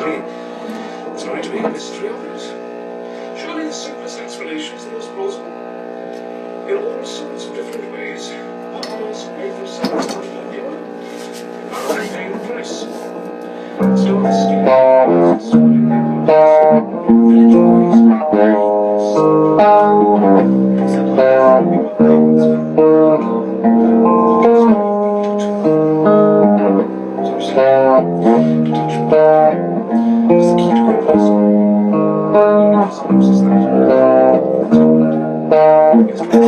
Surely there's going to be a mystery of it. Surely the simplest explanation is the most plausible. In all sorts of different ways, models make themselves much more pure. Now they pay the price. Still mysterious, swallowing their conscience, enjoys except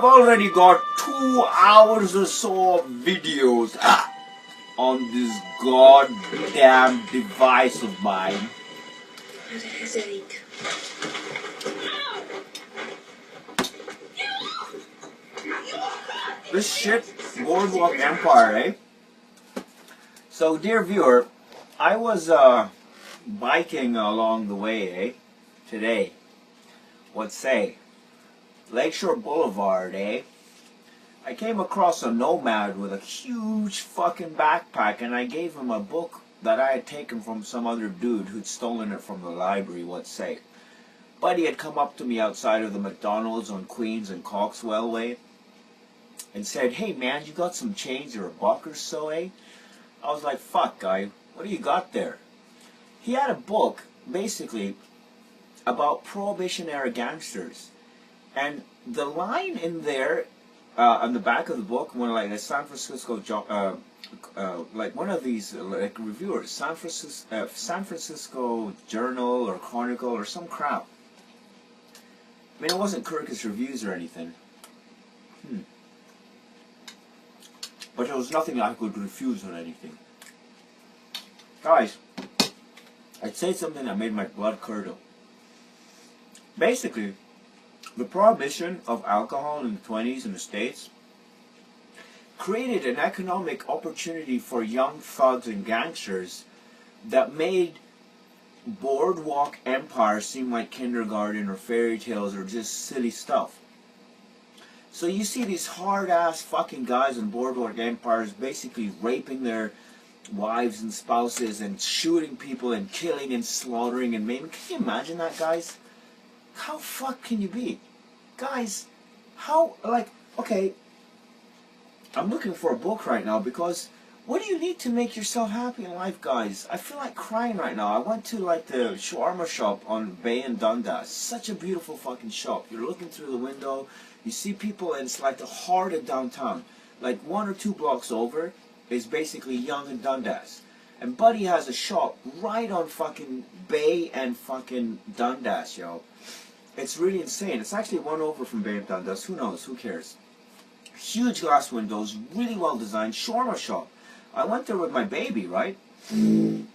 I've already got 2 hours or so of videos on this goddamn device of mine. This shit, Boardwalk Empire, eh? So, dear viewer, I was biking along the way, eh? Today. What say? Lakeshore Boulevard, eh? I came across a nomad with a huge fucking backpack, and I gave him a book that I had taken from some other dude who'd stolen it from the library, what say. Buddy had come up to me outside of the McDonald's on Queens and Coxwell Way and said, "Hey man, you got some change or a buck or so, eh?" I was like, "Fuck, guy, what do you got there?" He had a book, basically, about Prohibition-era gangsters. And the line in there, on the back of the book, when like a San Francisco, like one of these like reviewers, San Francisco Journal or Chronicle or some crap. I mean, it wasn't Kirkus Reviews or anything. But there was nothing I could refuse on anything. Guys, I'd say something that made my blood curdle. Basically, the prohibition of alcohol in the 20s in the States created an economic opportunity for young thugs and gangsters that made Boardwalk Empire seem like kindergarten or fairy tales or just silly stuff. So you see these hard-ass fucking guys in Boardwalk Empires basically raping their wives and spouses and shooting people and killing and slaughtering and maiming. Can you imagine that, guys? How fucked can you be? Guys, how, like, okay, I'm looking for a book right now because what do you need to make yourself happy in life, guys? I feel like crying right now. I went to, like, the shawarma shop on Bay and Dundas. Such a beautiful fucking shop. You're looking through the window, you see people, and it's like the heart of downtown. Like, 1 or 2 blocks over is basically Yonge and Dundas. And Buddy has a shop right on fucking Bay and fucking Dundas, yo. It's really insane. It's actually 1 over from Bay and Dundas. Who knows? Who cares? Huge glass windows, really well designed, shawarma shop. I went there with my baby, right? And,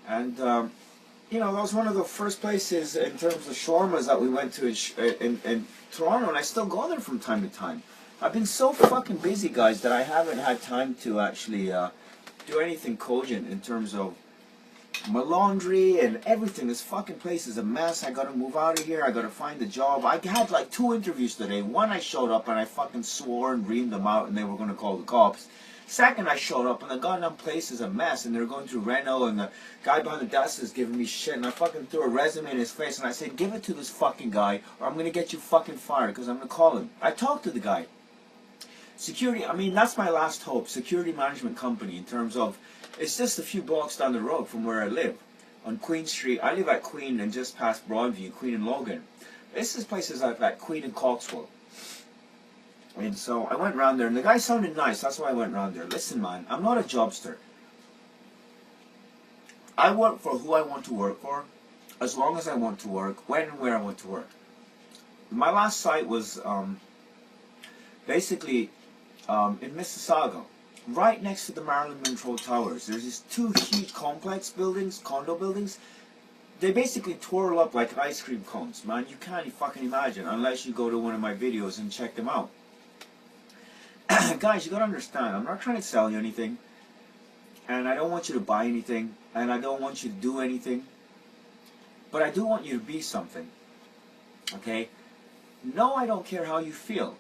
you know, that was one of the first places in terms of shawarmas that we went to in Toronto, and I still go there from time to time. I've been so fucking busy, guys, that I haven't had time to actually do anything cogent in terms of my laundry and everything. This fucking place is a mess. I gotta move out of here. I gotta find a job. I had like 2 interviews today. One, I showed up and I fucking swore and reamed them out and they were gonna call the cops. Second, I showed up and the goddamn place is a mess and they're going through reno and the guy behind the desk is giving me shit and I fucking threw a resume in his face and I said, "Give it to this fucking guy or I'm gonna get you fucking fired," because I'm gonna call him. I talked to the guy. Security, I mean, that's my last hope. Security management company in terms of, it's just a few blocks down the road from where I live. On Queen Street, I live at Queen and just past Broadview, Queen and Logan. This is places like at Queen and Coxwell. And so I went round there and the guy sounded nice, that's why I went round there. Listen man, I'm not a jobster. I work for who I want to work for, as long as I want to work, when and where I want to work. My last site was basically in Mississauga, right next to the Marilyn Monroe Towers. There's these 2 huge complex buildings, condo buildings. They basically twirl up like ice cream cones, man. You can't fucking imagine unless you go to one of my videos and check them out. Guys, you gotta understand, I'm not trying to sell you anything, and I don't want you to buy anything, and I don't want you to do anything, but I do want you to be something, okay? No, I don't care how you feel,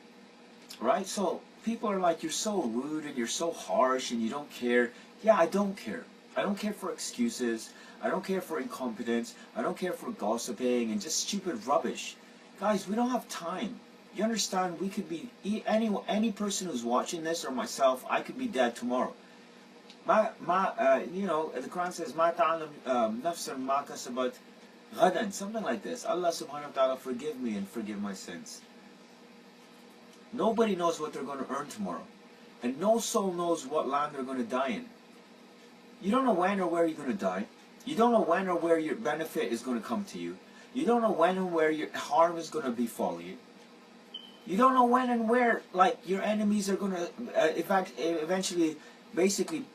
right? So people are like, "You're so rude and you're so harsh and you don't care." Yeah, I don't care. I don't care for excuses. I don't care for incompetence. I don't care for gossiping and just stupid rubbish. Guys, we don't have time. You understand? We could be, any person who's watching this or myself, I could be dead tomorrow. You know, the Quran says, "Ma ta'alam nafsan ma kasabat ghadan," something like this. Allah subhanahu wa ta'ala, forgive me and forgive my sins. Nobody knows what they're going to earn tomorrow. And no soul knows what land they're going to die in. You don't know when or where you're going to die. You don't know when or where your benefit is going to come to you. You don't know when and where your harm is going to befall you. You don't know when and where, like, your enemies are gonna eventually, basically,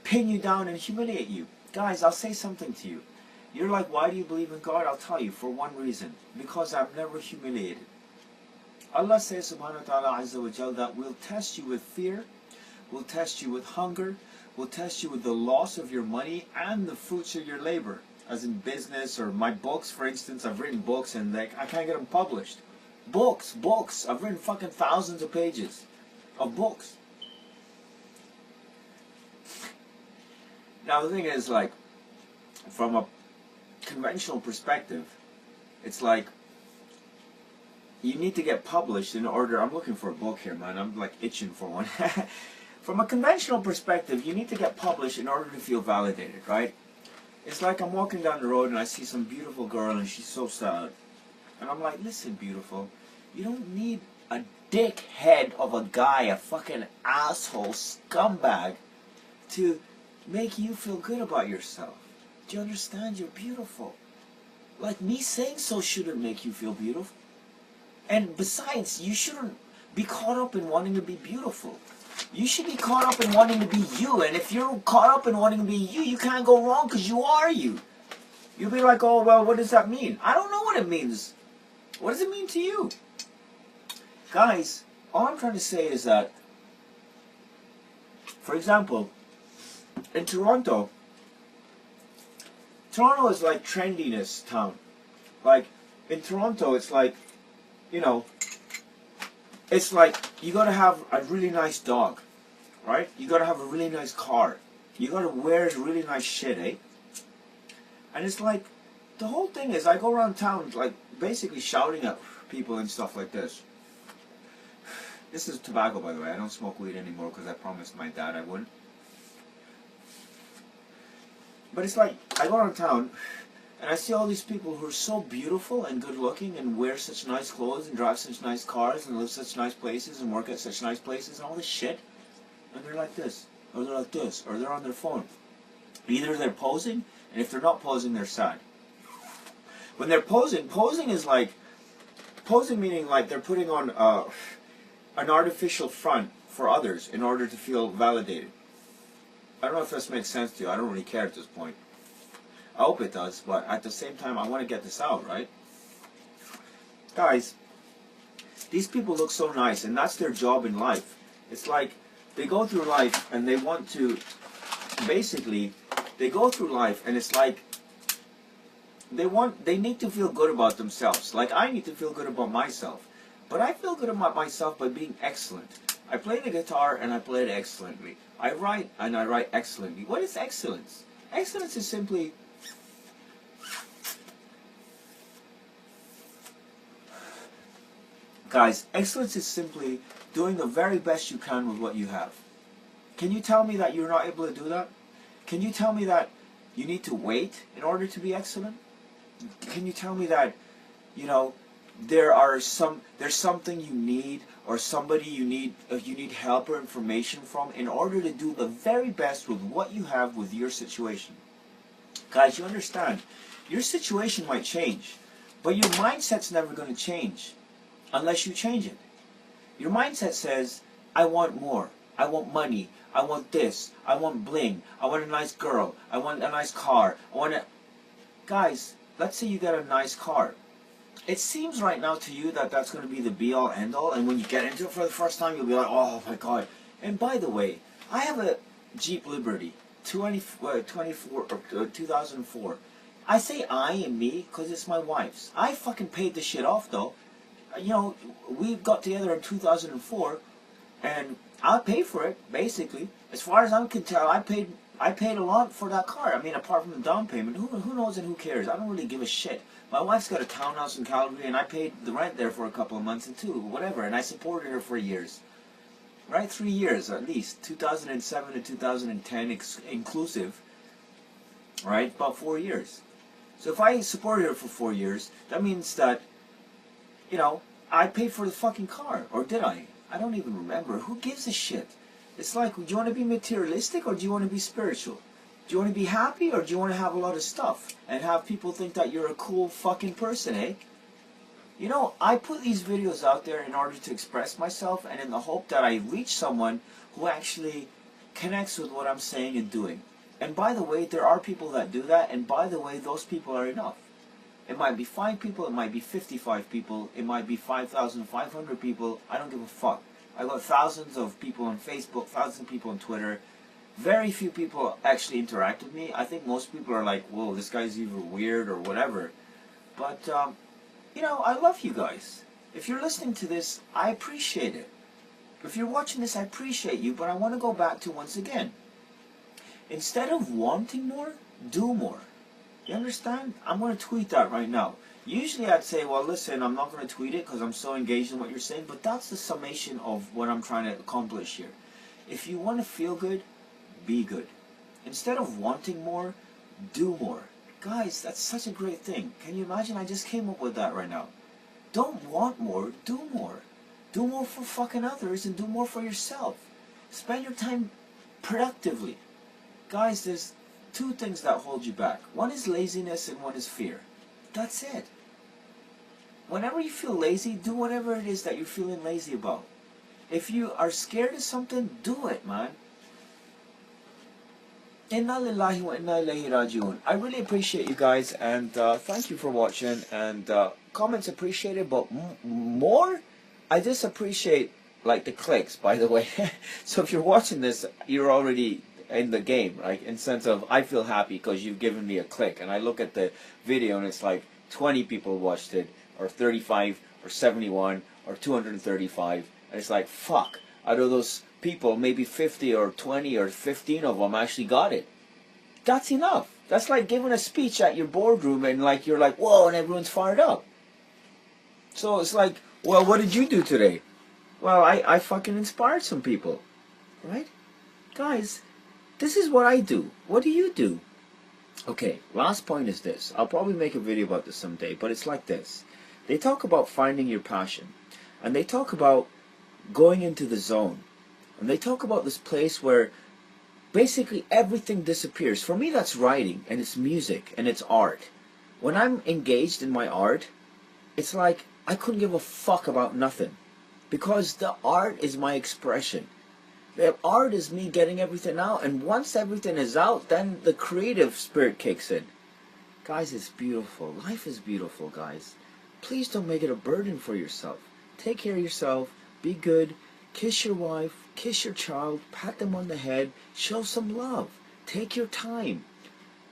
pin you down and humiliate you. Guys, I'll say something to you. You're like, why do you believe in God? I'll tell you, for one reason. Because I'm never humiliated. Allah says, subhanahu wa ta'ala, azza wa jal, that we'll test you with fear, we'll test you with hunger, we'll test you with the loss of your money and the fruits of your labor. As in business, or my books, for instance. I've written books and I can't get them published. Books. I've written fucking thousands of pages of books. Now the thing is, like, from a conventional perspective, it's like, you need to get published in order. I'm looking for a book here, man. I'm like itching for one. From a conventional perspective, you need to get published in order to feel validated, right? It's like I'm walking down the road and I see some beautiful girl and she's so sad. And I'm like, listen, beautiful, you don't need a dickhead of a guy, a fucking asshole scumbag, to make you feel good about yourself. Do you understand? You're beautiful. Like, me saying so shouldn't make you feel beautiful. And besides, you shouldn't be caught up in wanting to be beautiful. You should be caught up in wanting to be you. And if you're caught up in wanting to be you, you can't go wrong because you are you. You'll be like, oh, well, what does that mean? I don't know what it means. What does it mean to you? Guys, all I'm trying to say is that, for example, in Toronto is like trendiness town. Like, in Toronto, it's like, you know, it's like you gotta have a really nice dog, right? You gotta have a really nice car. You gotta wear really nice shit, eh? And it's like, the whole thing is, I go around town, like, basically shouting at people and stuff like this. This is tobacco, by the way. I don't smoke weed anymore because I promised my dad I wouldn't. But it's like, I go around town and I see all these people who are so beautiful and good looking and wear such nice clothes and drive such nice cars and live such nice places and work at such nice places and all this shit. And they're like this, or they're like this, or they're on their phone. Either they're posing, and if they're not posing, they're sad. When they're posing is like, posing meaning like they're putting on an artificial front for others in order to feel validated. I don't know if this makes sense to you. I don't really care at this point. I hope it does, but at the same time, I want to get this out, right? Guys, these people look so nice, and that's their job in life. It's like, they go through life, and they want to, basically, they go through life, and it's like, they need to feel good about themselves. Like, I need to feel good about myself. But I feel good about myself by being excellent. I play the guitar, and I play it excellently. I write, and I write excellently. What is excellence? Excellence is simply, guys, excellence is simply doing the very best you can with what you have. Can you tell me that you're not able to do that? Can you tell me that you need to wait in order to be excellent? Can you tell me that, you know, there's something you need, or somebody you need help or information from in order to do the very best with what you have with your situation? Guys, you understand, your situation might change, but your mindset's never going to change unless you change it. Your mindset says, I want more, I want money, I want this, I want bling, I want a nice girl, I want a nice car, I want a... Guys, let's say you get a nice car. It seems right now to you that that's going to be the be-all, end-all, and when you get into it for the first time, you'll be like, oh my god. And by the way, I have a Jeep Liberty 2004. I say I and me because it's my wife's. I fucking paid the shit off though. You know, we got together in 2004, and I paid for it, basically. As far as I can tell, I paid a lot for that car. I mean, apart from the down payment, who knows and who cares? I don't really give a shit. My wife's got a townhouse in Calgary, and I paid the rent there for a couple of months, and whatever, and I supported her for years. Right? 3 years, at least. 2007 to 2010 inclusive. Right? About 4 years. So if I supported her for 4 years, that means that, you know, I paid for the fucking car. Or did I? I don't even remember. Who gives a shit? It's like, do you want to be materialistic or do you want to be spiritual? Do you want to be happy or do you want to have a lot of stuff and have people think that you're a cool fucking person, eh? You know, I put these videos out there in order to express myself and in the hope that I reach someone who actually connects with what I'm saying and doing. And by the way, there are people that do that, and by the way, those people are enough. It might be 5 people, it might be 55 people, it might be 5,500 people, I don't give a fuck. I got thousands of people on Facebook, thousands of people on Twitter. Very few people actually interact with me. I think most people are like, whoa, this guy's either weird or whatever. But, you know, I love you guys. If you're listening to this, I appreciate it. If you're watching this, I appreciate you, but I want to go back to once again. Instead of wanting more, do more. You understand? I'm going to tweet that right now. Usually I'd say, well, listen, I'm not going to tweet it because I'm so engaged in what you're saying, but that's the summation of what I'm trying to accomplish here. If you want to feel good, be good. Instead of wanting more, do more. Guys, that's such a great thing. Can you imagine? I just came up with that right now. Don't want more, do more. Do more for fucking others and do more for yourself. Spend your time productively. Guys, there's 2 things that hold you back. One is laziness and one is fear. That's it. Whenever you feel lazy, do whatever it is that you're feeling lazy about. If you are scared of something, do it, man. Inna lillahi wa inna ilayhi raji'un. I really appreciate you guys, and thank you for watching, and comments appreciated, but more, I just appreciate, like, the clicks, by the way. So if you're watching this, you're already in the game, right? In sense of, I feel happy because you've given me a click, and I look at the video and it's like 20 people watched it, or 35, or 71, or 235, and it's like, fuck, out of those people, maybe 50 or 20 or 15 of them actually got it. That's enough. That's like giving a speech at your boardroom and like you're like, whoa, and everyone's fired up. So it's like, well, what did you do today? Well, I fucking inspired some people, right? Guys, this is what I do. What do you do? Okay, last point is this. I'll probably make a video about this someday, but it's like this. They talk about finding your passion, and they talk about going into the zone, and they talk about this place where basically everything disappears. For me, that's writing, and it's music, and it's art. When I'm engaged in my art, it's like I couldn't give a fuck about nothing, because the art is my expression. The art is me getting everything out, and once everything is out, then the creative spirit kicks in. Guys, it's beautiful. Life is beautiful, guys. Please don't make it a burden for yourself. Take care of yourself. Be good. Kiss your wife. Kiss your child. Pat them on the head. Show some love. Take your time.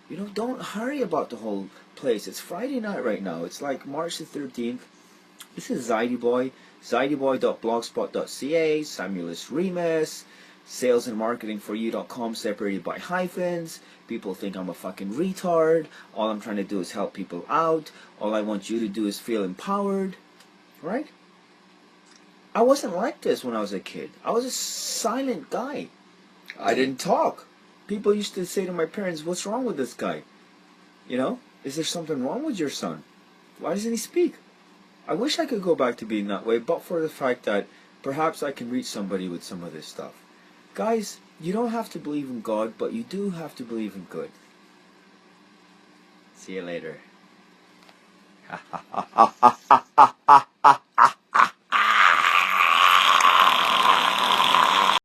You know, don't hurry about the whole place. It's Friday night right now. It's like March the 13th. This is ZidyBoy. ZidyBoy.blogspot.ca. Samuelis Remus. salesandmarketingforyou.com separated by hyphens. People think I'm a fucking retard. All I'm trying to do is help people out. All I want you to do is feel empowered. Right? I wasn't like this when I was a kid. I was a silent guy. I didn't talk. People used to say to my parents, what's wrong with this guy? You know? Is there something wrong with your son? Why doesn't he speak? I wish I could go back to being that way, but for the fact that perhaps I can reach somebody with some of this stuff. Guys, you don't have to believe in God, but you do have to believe in good. See you later.